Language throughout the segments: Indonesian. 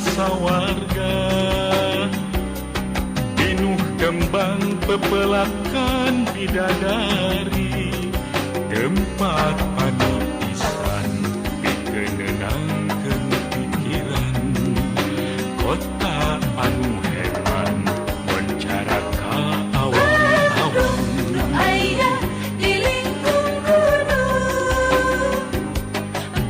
nasa warga, pinuh kembang pepelakan bidadari, tempat anu pisan pikenenangkeun pikiran, kota anu heran mencara ka awan-awan. Aya di lingkung gunung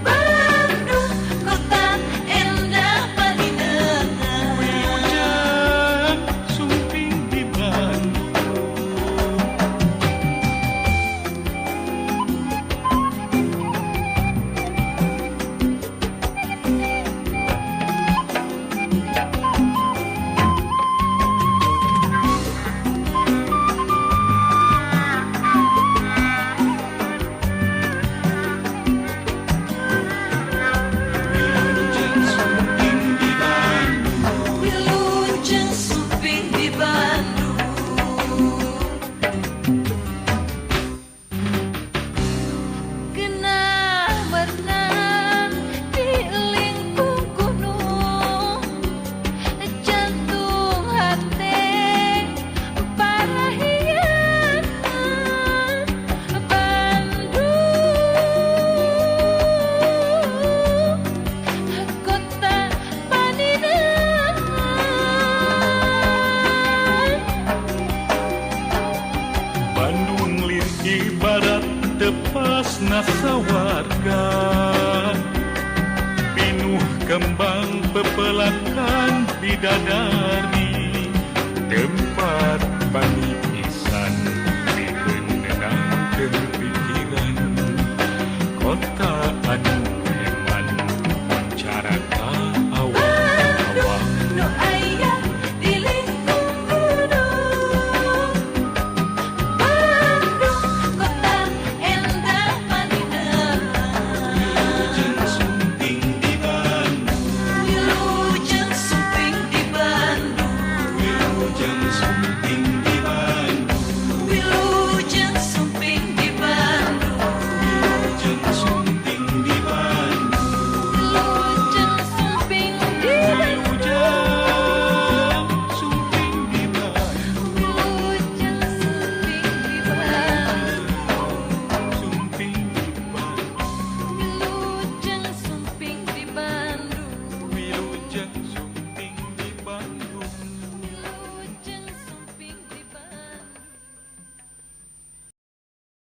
Bandung, kota endah palinengan. Hujan sumping di Bandung. Wilujeng suping di Bandung. Genah berenang di lingkung gunung, jantung hati parahian Bandung, kota paninengan. Bandung lir ibarat tepas nasa warga, pinuh kembang pepelakan bidadari, tempat